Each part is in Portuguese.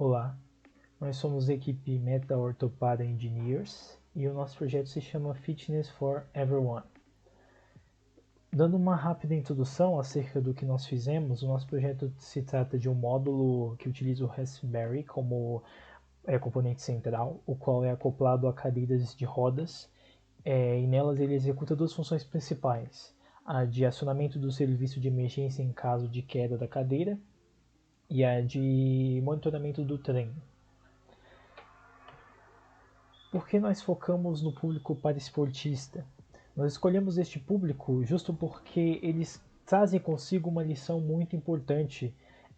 Olá, nós somos a equipe Meta Orthopada Engineers e o nosso projeto se chama Fitness for Everyone. Dando uma rápida introdução acerca do que nós fizemos, o nosso projeto se trata de um módulo que utiliza o Raspberry como componente central, o qual é acoplado a cadeiras de rodas, e nelas ele executa duas funções principais: a de acionamento do serviço de emergência em caso de queda da cadeira e a de monitoramento do treino. Por que nós focamos no público paraesportista? Nós escolhemos este público justo porque eles trazem consigo uma lição muito importante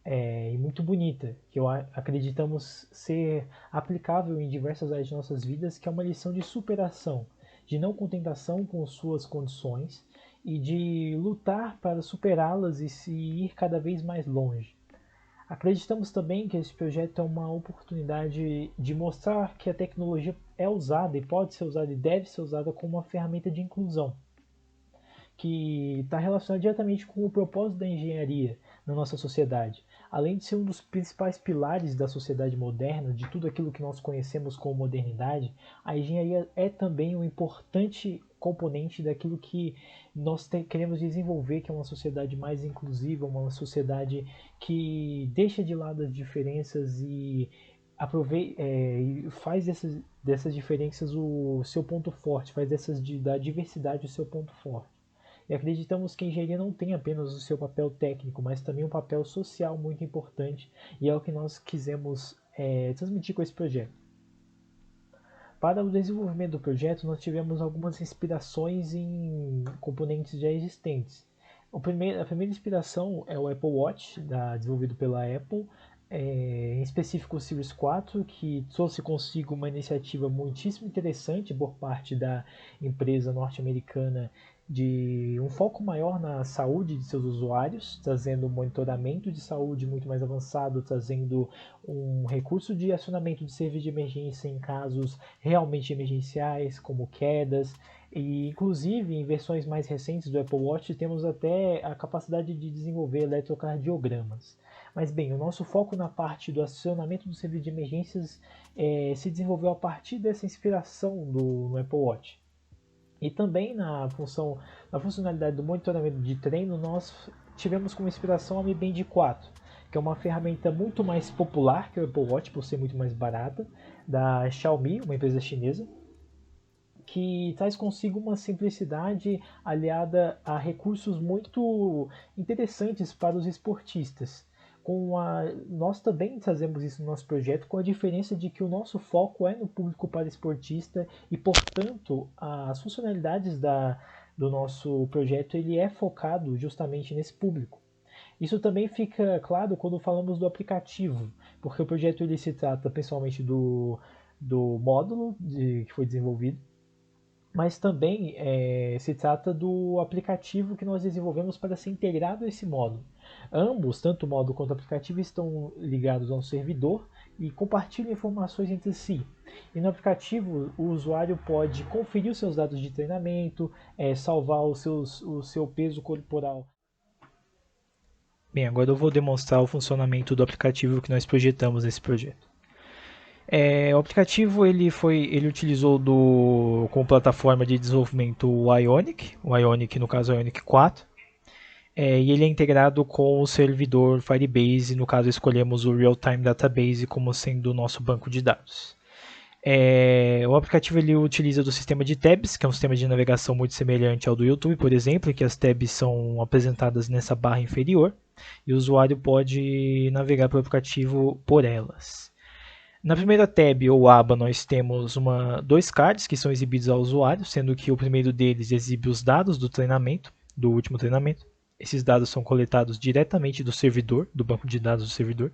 e muito bonita, que acreditamos ser aplicável em diversas áreas de nossas vidas, que é uma lição de superação, de não contentação com suas condições e de lutar para superá-las e se ir cada vez mais longe. Acreditamos também que esse projeto é uma oportunidade de mostrar que a tecnologia é usada e pode ser usada e deve ser usada como uma ferramenta de inclusão, que está relacionada diretamente com o propósito da engenharia na nossa sociedade. Além de ser um dos principais pilares da sociedade moderna, de tudo aquilo que nós conhecemos como modernidade, a engenharia é também um importante componente daquilo que nós queremos desenvolver, que é uma sociedade mais inclusiva, uma sociedade que deixa de lado as diferenças e faz dessas diferenças o seu ponto forte, faz da diversidade o seu ponto forte. E acreditamos que a engenharia não tem apenas o seu papel técnico, mas também um papel social muito importante, e é o que nós quisemos transmitir com esse projeto. Para o desenvolvimento do projeto, nós tivemos algumas inspirações em componentes já existentes. A primeira inspiração é o Apple Watch, desenvolvido pela Apple, em específico o Series 4, que trouxe consigo uma iniciativa muitíssimo interessante por parte da empresa norte-americana de um foco maior na saúde de seus usuários, trazendo um monitoramento de saúde muito mais avançado, trazendo um recurso de acionamento de serviço de emergência em casos realmente emergenciais, como quedas, e inclusive em versões mais recentes do Apple Watch temos até a capacidade de desenvolver eletrocardiogramas. Mas bem, o nosso foco na parte do acionamento do serviço de emergências se desenvolveu a partir dessa inspiração no Apple Watch. E também na funcionalidade do monitoramento de treino, nós tivemos como inspiração a Mi Band 4, que é uma ferramenta muito mais popular que o Apple Watch, por ser muito mais barata, da Xiaomi, uma empresa chinesa, que traz consigo uma simplicidade aliada a recursos muito interessantes para os esportistas. Nós também trazemos isso no nosso projeto, com a diferença de que o nosso foco é no público paraesportista e, portanto, as funcionalidades do nosso projeto ele é focado justamente nesse público. Isso também fica claro quando falamos do aplicativo, porque o projeto ele se trata principalmente do módulo que foi desenvolvido, mas também se trata do aplicativo que nós desenvolvemos para ser integrado a esse módulo. Ambos, tanto o módulo quanto o aplicativo, estão ligados a um servidor e compartilham informações entre si. E no aplicativo, o usuário pode conferir os seus dados de treinamento, salvar o seu peso corporal. Bem, agora eu vou demonstrar o funcionamento do aplicativo que nós projetamos nesse projeto. O aplicativo ele utilizou como plataforma de desenvolvimento o Ionic no caso o Ionic 4, e ele é integrado com o servidor Firebase, no caso escolhemos o Real-Time Database como sendo o nosso banco de dados. O aplicativo ele utiliza do sistema de tabs, que é um sistema de navegação muito semelhante ao do YouTube, por exemplo, em que as tabs são apresentadas nessa barra inferior, e o usuário pode navegar pelo aplicativo por elas. Na primeira tab ou aba nós temos dois cards que são exibidos ao usuário, sendo que o primeiro deles exibe os dados do último treinamento. Esses dados são coletados diretamente do servidor, do banco de dados do servidor.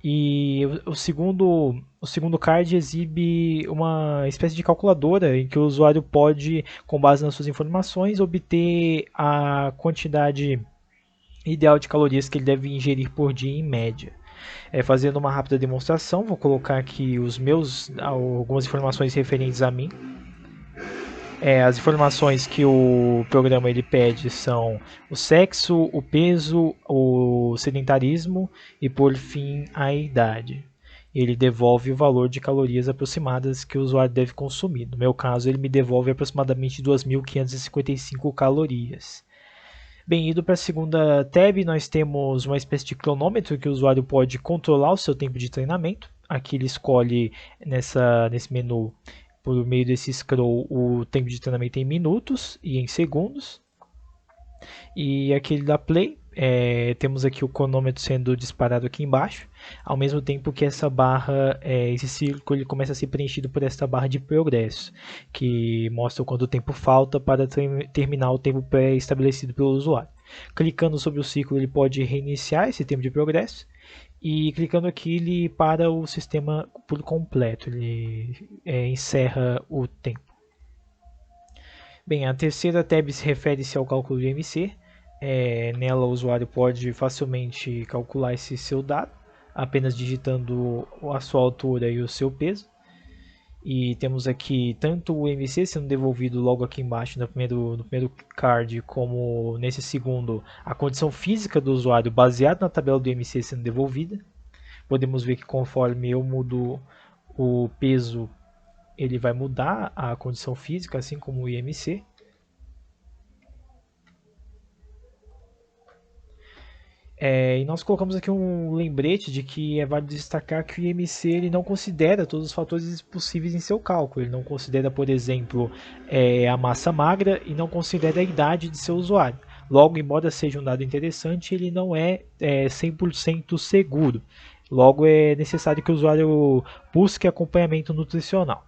E o segundo card exibe uma espécie de calculadora em que o usuário pode, com base nas suas informações, obter a quantidade ideal de calorias que ele deve ingerir por dia em média. Fazendo uma rápida demonstração, vou colocar aqui algumas informações referentes a mim. As informações que o programa ele pede são o sexo, o peso, o sedentarismo e, por fim, a idade. Ele devolve o valor de calorias aproximadas que o usuário deve consumir. No meu caso, ele me devolve aproximadamente 2.555 calorias. Bem, indo para a segunda tab, nós temos uma espécie de cronômetro que o usuário pode controlar o seu tempo de treinamento. Aqui ele escolhe nesse menu, por meio desse scroll, o tempo de treinamento em minutos e em segundos. E aqui ele dá play. Temos aqui o cronômetro sendo disparado aqui embaixo, ao mesmo tempo que essa barra, esse círculo, ele começa a ser preenchido por esta barra de progresso, que mostra quanto tempo falta para terminar o tempo pré-estabelecido pelo usuário. Clicando sobre o círculo, ele pode reiniciar esse tempo de progresso, e clicando aqui ele para o sistema por completo, ele encerra o tempo. Bem, a terceira tab se refere-se ao cálculo de MC. Nela o usuário pode facilmente calcular esse seu dado, apenas digitando a sua altura e o seu peso. E temos aqui tanto o MC sendo devolvido logo aqui embaixo no primeiro card, como nesse segundo, a condição física do usuário baseada na tabela do MC sendo devolvida. Podemos ver que conforme eu mudo o peso, ele vai mudar a condição física, assim como o IMC. E nós colocamos aqui um lembrete de que é válido destacar que o IMC ele não considera todos os fatores possíveis em seu cálculo. Ele não considera, por exemplo, a massa magra e não considera a idade de seu usuário. Logo, embora seja um dado interessante, ele não é 100% seguro. Logo, é necessário que o usuário busque acompanhamento nutricional.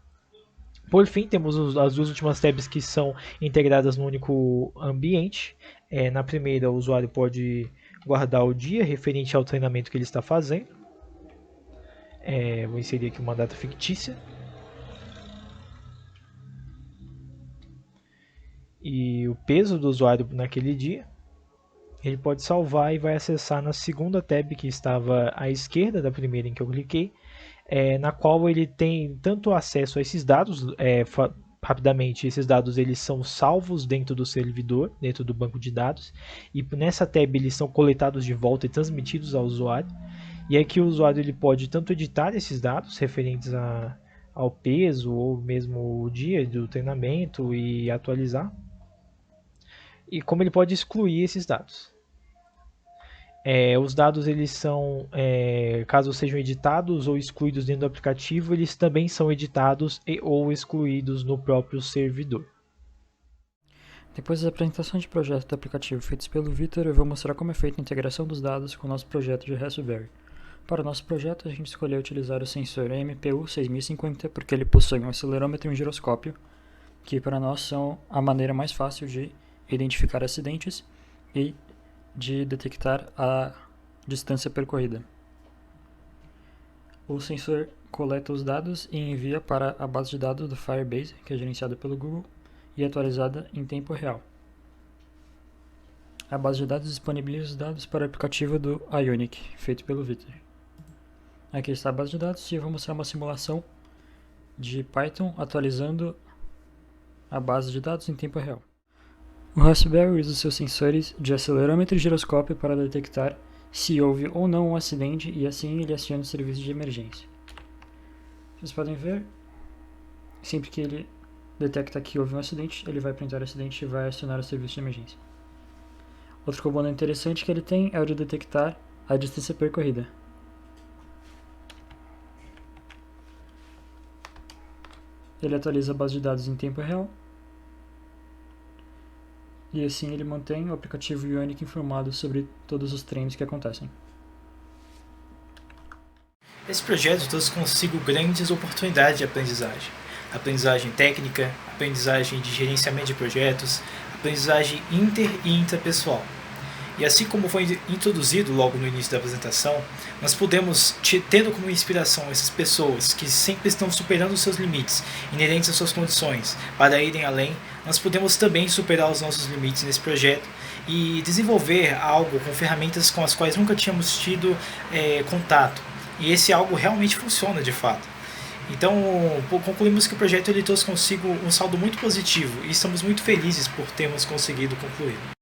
Por fim, temos as duas últimas tabs que são integradas no único ambiente. Na primeira, o usuário pode guardar o dia referente ao treinamento que ele está fazendo. Vou inserir aqui uma data fictícia. E o peso do usuário naquele dia. Ele pode salvar e vai acessar na segunda tab que estava à esquerda da primeira em que eu cliquei, na qual ele tem tanto acesso a esses dados, rapidamente, esses dados eles são salvos dentro do servidor, dentro do banco de dados, e nessa tab eles são coletados de volta e transmitidos ao usuário. E aqui o usuário ele pode tanto editar esses dados referentes ao peso ou mesmo o dia do treinamento e atualizar, e como ele pode excluir esses dados. Os dados eles são, caso sejam editados ou excluídos dentro do aplicativo, eles também são editados ou excluídos no próprio servidor. Depois da apresentação de projeto do aplicativo feitos pelo Vitor, eu vou mostrar como é feita a integração dos dados com o nosso projeto de Raspberry. Para o nosso projeto, a gente escolheu utilizar o sensor MPU 6050 porque ele possui um acelerômetro e um giroscópio, que para nós são a maneira mais fácil de identificar acidentes e de detectar a distância percorrida. O sensor coleta os dados e envia para a base de dados do Firebase, que é gerenciada pelo Google e atualizada em tempo real. A base de dados disponibiliza os dados para o aplicativo do Ionic, feito pelo Vitor. Aqui está a base de dados e eu vou mostrar uma simulação de Python atualizando a base de dados em tempo real. O Raspberry usa seus sensores de acelerômetro e giroscópio para detectar se houve ou não um acidente e assim ele aciona o serviço de emergência. Vocês podem ver, sempre que ele detecta que houve um acidente, ele vai printar o acidente e vai acionar o serviço de emergência. Outro comando interessante que ele tem é o de detectar a distância percorrida. Ele atualiza a base de dados em tempo real. E assim ele mantém o aplicativo Ionic informado sobre todos os treinos que acontecem. Esse projeto trouxe consigo grandes oportunidades de aprendizagem. Aprendizagem técnica, aprendizagem de gerenciamento de projetos, aprendizagem inter e intrapessoal. E assim como foi introduzido logo no início da apresentação, nós podemos, tendo como inspiração essas pessoas que sempre estão superando os seus limites inerentes às suas condições para irem além, nós podemos também superar os nossos limites nesse projeto e desenvolver algo com ferramentas com as quais nunca tínhamos tido contato. E esse algo realmente funciona de fato. Então, concluímos que o projeto ele trouxe consigo um saldo muito positivo e estamos muito felizes por termos conseguido concluí-lo.